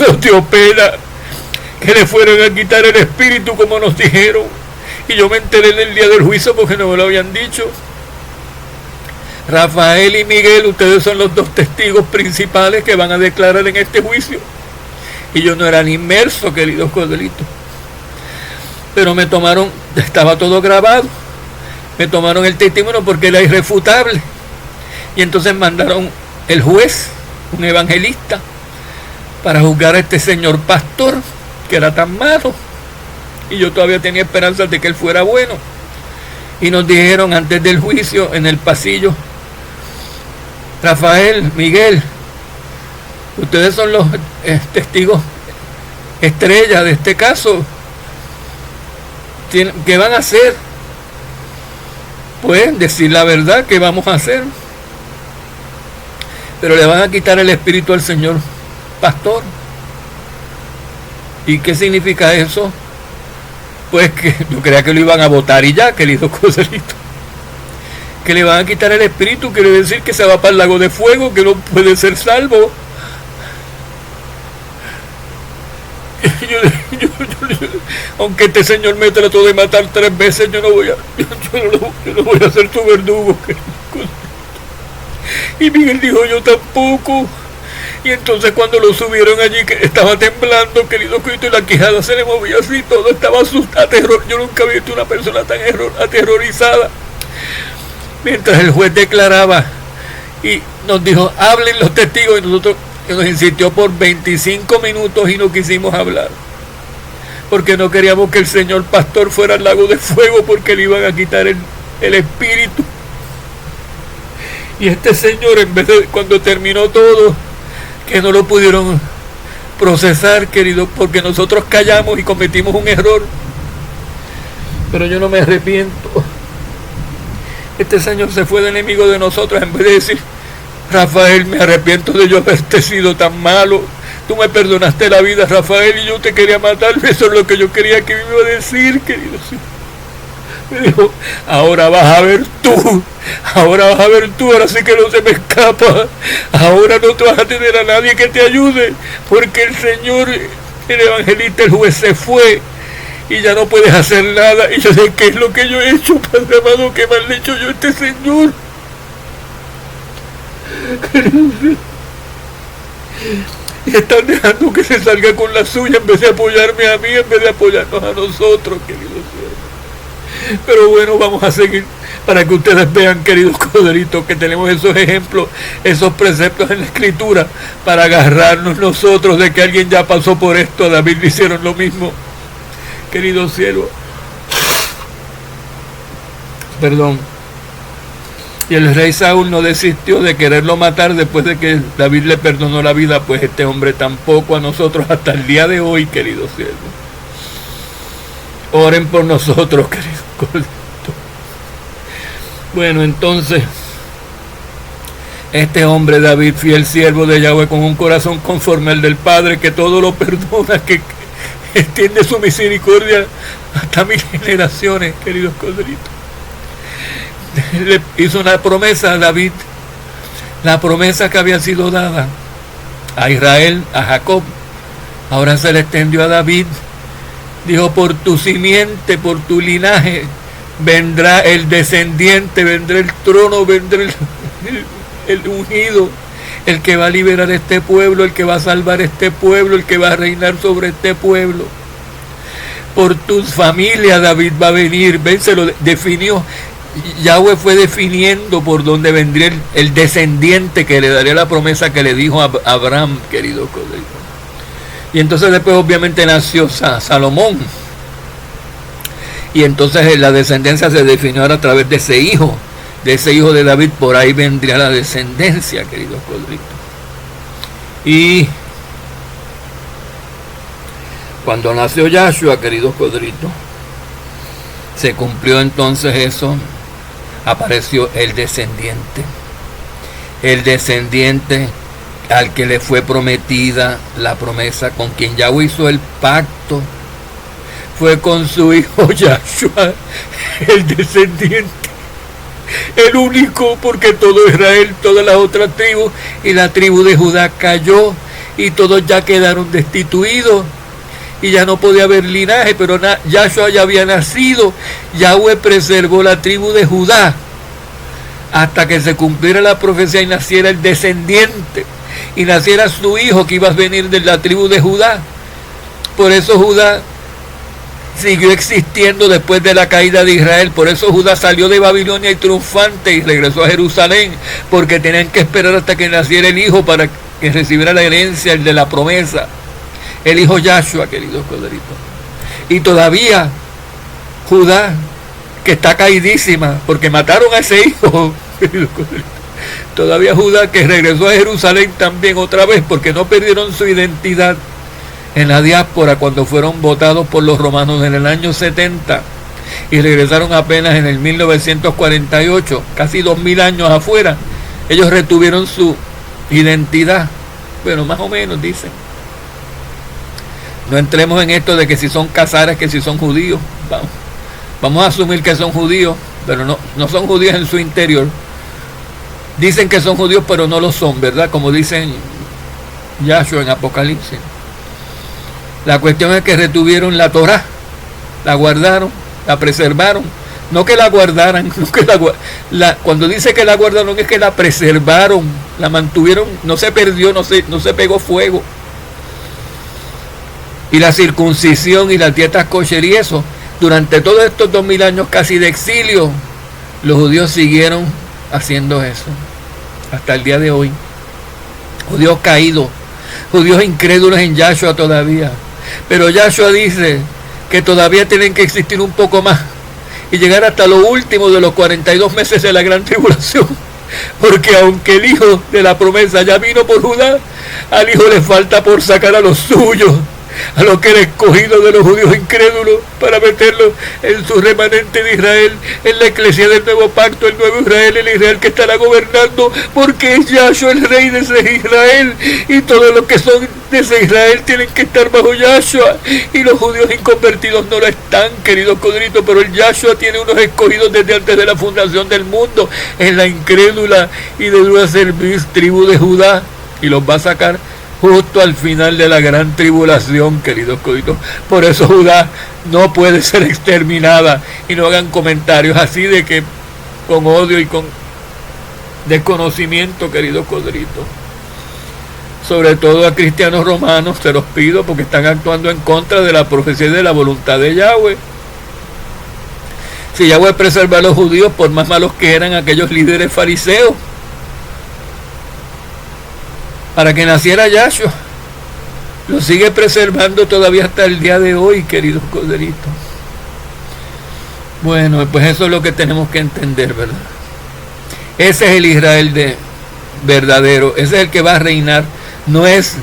S1: nos dio pena que le fueron a quitar el espíritu como nos dijeron. Y yo me enteré del día del juicio porque no me lo habían dicho. Rafael y Miguel, ustedes son los dos testigos principales que van a declarar en este juicio. Y yo no era ni inmerso, querido Cordero. Pero me tomaron, estaba todo grabado, me tomaron el testimonio porque era irrefutable. Y entonces mandaron el juez, un evangelista, para juzgar a este señor pastor, que era tan malo. Y yo todavía tenía esperanzas de que él fuera bueno. Y nos dijeron antes del juicio, en el pasillo, Rafael, Miguel, ustedes son los testigos estrella de este caso. ¿Qué van a hacer? Pues decir la verdad, ¿qué vamos a hacer? Pero le van a quitar el espíritu al señor pastor. ¿Y qué significa eso? Pues que yo creía que lo iban a votar y ya, querido Coserito. Que le van a quitar el espíritu, quiere decir que se va para el lago de fuego, que no puede ser salvo. Aunque este señor me trató de matar 3 veces, yo no voy a ser tu verdugo. Y Miguel dijo, yo tampoco. Y entonces cuando lo subieron allí, que estaba temblando, querido Cristo, y la quijada se le movía así, todo estaba asustado. Yo nunca había visto una persona tan aterrorizada. Mientras el juez declaraba y nos dijo, hablen los testigos, y nosotros nos insistió por 25 minutos y no quisimos hablar. Porque no queríamos que el señor pastor fuera al lago de fuego, porque le iban a quitar el espíritu. Y este señor, en vez de, cuando terminó todo, que no lo pudieron procesar, querido, porque nosotros callamos y cometimos un error. Pero yo no me arrepiento. Este señor se fue de enemigo de nosotros, en vez de decir, Rafael, me arrepiento de yo haberte sido tan malo. Tú me perdonaste la vida, Rafael, y yo te quería matar. Eso es lo que yo quería que me iba a decir, querido. Me dijo, ahora vas a ver tú, ahora sí que no se me escapa. Ahora no te vas a tener a nadie que te ayude, porque el Señor, el evangelista, el juez se fue y ya no puedes hacer nada. Y yo sé qué es lo que yo he hecho, Padre amado, qué mal he hecho yo a este Señor. Y están dejando que se salga con la suya en vez de apoyarme a mí, en vez de apoyarnos a nosotros, queridos hermanos. Pero bueno, vamos a seguir para que ustedes vean, queridos coderitos, que tenemos esos ejemplos, esos preceptos en la Escritura para agarrarnos nosotros de que alguien ya pasó por esto. A David le hicieron lo mismo, queridos siervos. Perdón. Y el rey Saúl no desistió de quererlo matar después de que David le perdonó la vida, pues este hombre tampoco a nosotros hasta el día de hoy, queridos siervos. Oren por nosotros, queridos corditos. Bueno, entonces, este hombre David, fiel siervo de Yahweh, con un corazón conforme al del Padre, que todo lo perdona, que extiende su misericordia hasta 1000 generaciones, queridos corderitos. Le hizo una promesa a David, la promesa que había sido dada a Israel, a Jacob, ahora se le extendió a David. Dijo, por tu simiente, por tu linaje, vendrá el descendiente, vendrá el trono, vendrá el ungido, el que va a liberar este pueblo, el que va a salvar este pueblo, el que va a reinar sobre este pueblo. Por tu familia David va a venir. Ven, se lo definió. Yahweh fue definiendo por dónde vendría el descendiente que le daría la promesa que le dijo a Abraham, querido Codrito. Y entonces después obviamente nació Salomón. Y entonces la descendencia se definió ahora a través de ese hijo de David. Por ahí vendría la descendencia, querido Codrito. Y cuando nació Yahshua, querido Codrito, se cumplió entonces eso. Apareció el descendiente al que le fue prometida la promesa, con quien Yahweh hizo el pacto, fue con su hijo Yahshua, el descendiente, el único, porque todo Israel, todas las otras tribus y la tribu de Judá cayó y todos ya quedaron destituidos. Y ya no podía haber linaje, pero Yahshua ya había nacido. Yahweh preservó la tribu de Judá hasta que se cumpliera la profecía y naciera el descendiente y naciera su hijo que iba a venir de la tribu de Judá. Por eso Judá siguió existiendo después de la caída de Israel. Por eso Judá salió de Babilonia y triunfante y regresó a Jerusalén, porque tenían que esperar hasta que naciera el hijo para que recibiera la herencia, el de la promesa. El hijo Yahshua, querido Codrito. Y todavía Judá, que está caidísima, porque mataron a ese hijo, querido Codrito. Todavía Judá, que regresó a Jerusalén también otra vez, porque no perdieron su identidad en la diáspora cuando fueron votados por los romanos en el año 70 y regresaron apenas en el 1948, casi 2000 años afuera. Ellos retuvieron su identidad, bueno, más o menos dicen. No entremos en esto de que si son cazares, que si son judíos. Vamos a asumir que son judíos, pero no son judíos en su interior. Dicen que son judíos, pero no lo son, ¿verdad? Como dicen Yahshua en Apocalipsis. La cuestión es que retuvieron la Torá, la guardaron, la preservaron. No que la guardaran, cuando dice que la guardaron es que la preservaron, la mantuvieron, no se perdió, no se pegó fuego. Y la circuncisión y las dietas kosher y eso, durante todos estos 2000 años casi de exilio, los judíos siguieron haciendo eso, hasta el día de hoy. Judíos caídos, judíos incrédulos en Yahshua todavía. Pero Yahshua dice que todavía tienen que existir un poco más y llegar hasta lo último de los 42 meses de la gran tribulación. Porque aunque el hijo de la promesa ya vino por Judá, al hijo le falta por sacar a los suyos, a los que era escogido de los judíos incrédulos, para meterlos en su remanente de Israel, en la iglesia del nuevo pacto, el nuevo Israel, el Israel que estará gobernando, porque es Yahshua el rey de ese Israel, y todos los que son de ese Israel tienen que estar bajo Yahshua, y los judíos inconvertidos no lo están, queridos Codritos, pero el Yahshua tiene unos escogidos desde antes de la fundación del mundo, en la incrédula y de dura cerviz tribu de Judá, y los va a sacar justo al final de la gran tribulación, queridos Coditos. Por eso Judá no puede ser exterminada. Y no hagan comentarios así de que con odio y con desconocimiento, queridos Codritos. Sobre todo a cristianos romanos, se los pido, porque están actuando en contra de la profecía y de la voluntad de Yahweh. Si Yahweh preserva a los judíos, por más malos que eran aquellos líderes fariseos, para que naciera Yahshua, lo sigue preservando todavía hasta el día de hoy, queridos Coderitos. Bueno, pues eso es lo que tenemos que entender, ¿verdad? Ese es el Israel verdadero, ese es el que va a reinar. No es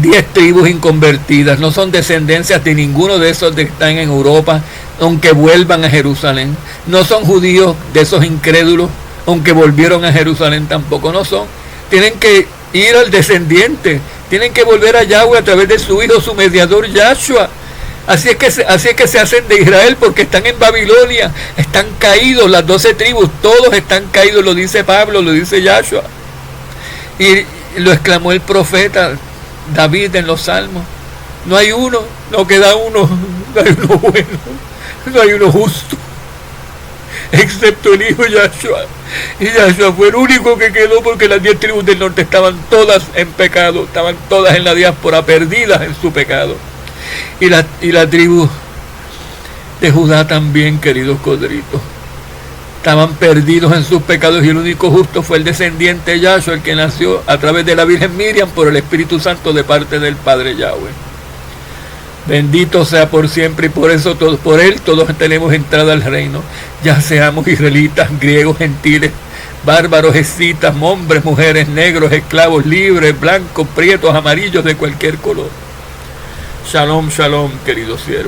S1: 10 tribus inconvertidas, no son descendencias de ninguno de esos que están en Europa, aunque vuelvan a Jerusalén. No son judíos de esos incrédulos, aunque volvieron a Jerusalén, tampoco no son. Tienen que ir al descendiente, tienen que volver a Yahweh a través de su hijo, su mediador Yahshua. Así es que se hacen de Israel, porque están en Babilonia, están caídos, las 12 tribus, todos están caídos, lo dice Pablo, lo dice Yahshua. Y lo exclamó el profeta David en los Salmos. No hay uno, no queda uno, no hay uno bueno, no hay uno justo, excepto el hijo Yahshua. Y Yahshua fue el único que quedó, porque las 10 tribus del norte estaban todas en pecado, estaban todas en la diáspora, perdidas en su pecado. Y la tribu de Judá también, queridos Codritos. estaban perdidos en sus pecados y el único justo fue el descendiente Yahshua, el que nació a través de la Virgen Miriam por el Espíritu Santo de parte del Padre Yahweh. Bendito sea por siempre, y por eso por él todos tenemos entrada al reino, ya seamos israelitas, griegos, gentiles, bárbaros, escitas, hombres, mujeres, negros, esclavos, libres, blancos, prietos, amarillos, de cualquier color. Shalom, shalom, queridos siervos.